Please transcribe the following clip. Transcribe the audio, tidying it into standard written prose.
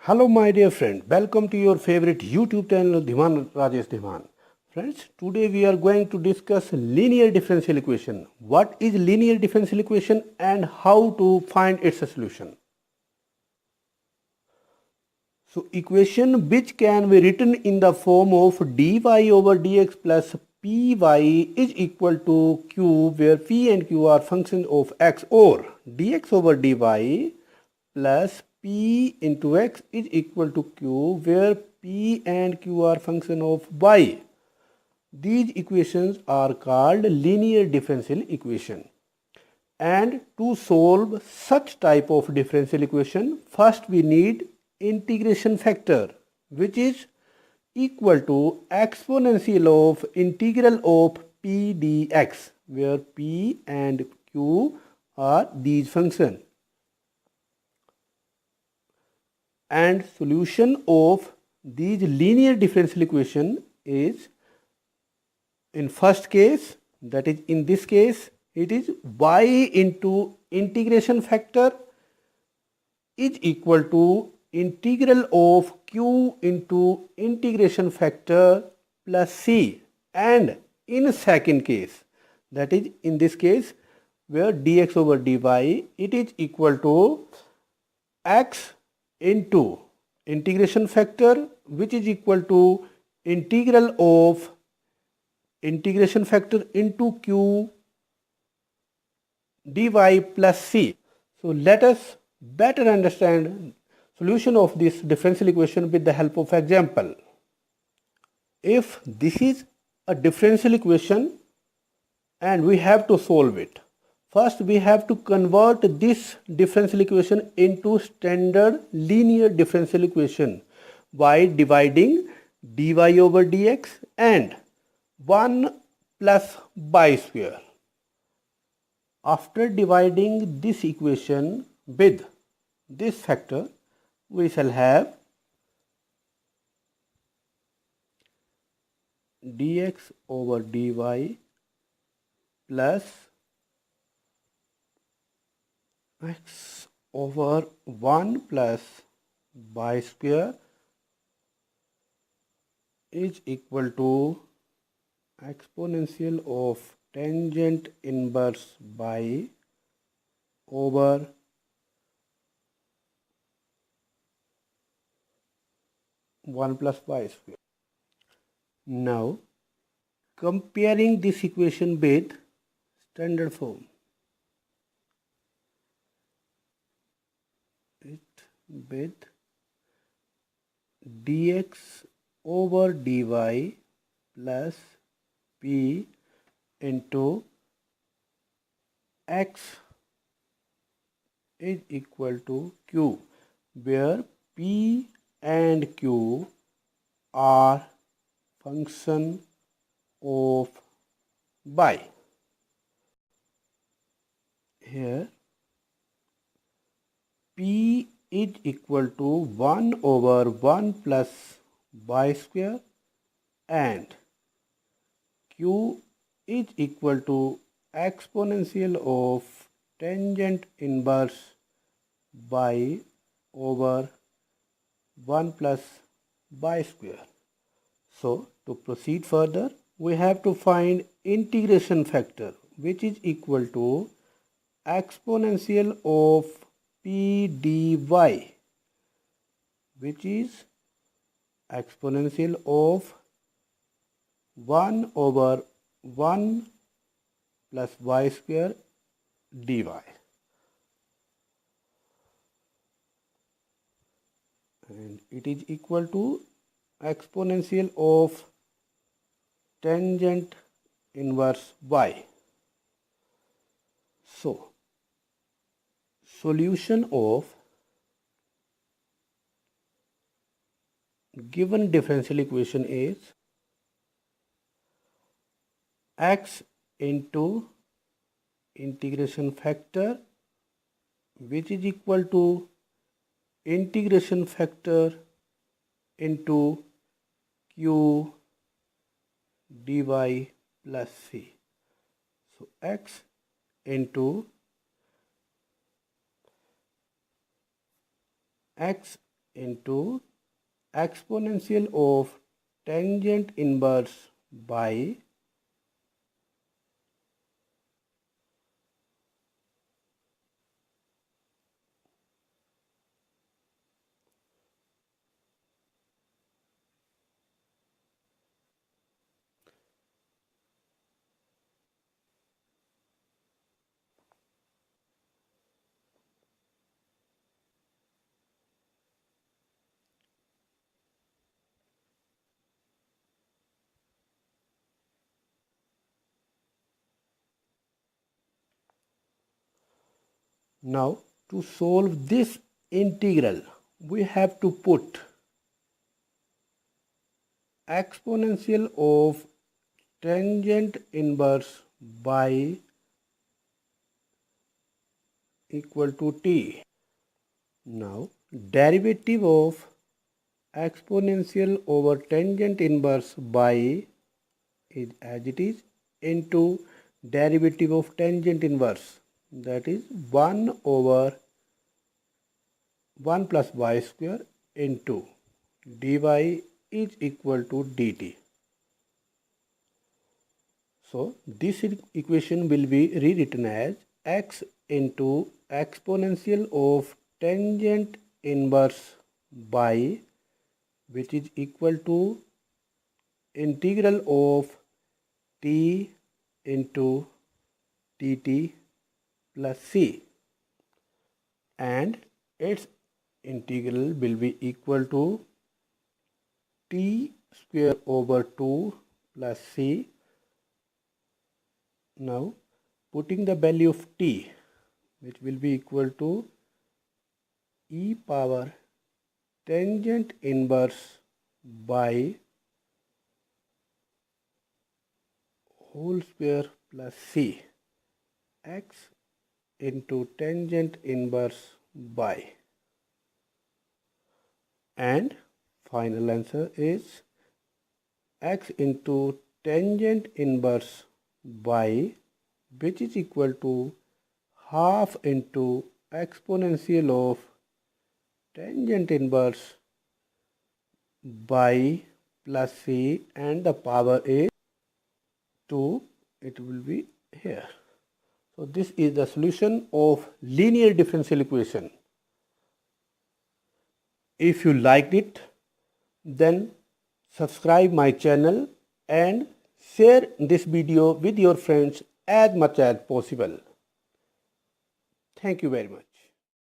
Hello my dear friend, welcome to your favorite YouTube channel Dhiman Rajesh Dhiman. Friends, today we are going to discuss linear differential equation. What is linear differential equation and how to find its solution? So equation which can be written in the form of dy over dx plus py is equal to q, where p and q are functions of x, or dx over dy plus p into x is equal to q, where p and q are function of y. These equations are called linear differential equation. And to solve such type of differential equation, first we need integration factor, which is equal to exponential of integral of p dx, where p and q are these functions. And solution of these linear differential equation is, in first case, that is in this case, it is y into integration factor is equal to integral of q into integration factor plus c. And in second case, that is in this case, where dx over dy, it is equal to x into integration factor, which is equal to integral of integration factor into q dy plus c. So let us better understand solution of this differential equation with the help of example. If this is a differential equation and we have to solve it, first we have to convert this differential equation into standard linear differential equation by dividing dy over dx and 1 plus y square. After dividing this equation with this factor, we shall have dx over dy plus x over 1 plus y square is equal to exponential of tangent inverse by over 1 plus y square. Now, comparing this equation with standard form, with dx over dy plus p into x is equal to q, where p and q are function of y. Here p is equal to 1 over 1 plus y square and q is equal to exponential of tangent inverse by over 1 plus y square. So to proceed further, we have to find integration factor, which is equal to exponential of p dy, which is exponential of 1 over 1 plus y square dy. And it is equal to exponential of tangent inverse y. So, solution of given differential equation is x into integration factor, which is equal to integration factor into q dy plus c. So x into exponential of tangent inverse by now to solve this integral we have to put exponential of tangent inverse by equal to t. Now derivative of exponential over tangent inverse by is as it is into derivative of tangent inverse, that is 1 over 1 plus y square into dy is equal to dt. So this equation will be rewritten as x into exponential of tangent inverse by, which is equal to integral of t into dt plus c, and its integral will be equal to t square over 2 plus c. Now putting the value of t, which will be equal to e power tangent inverse by whole square plus c, x into tangent inverse by, and final answer is x into tangent inverse by, which is equal to half into exponential of tangent inverse by plus c, and the power is 2, it will be here. So this is the solution of linear differential equation. If you liked it, then subscribe my channel and share this video with your friends as much as possible. Thank you very much.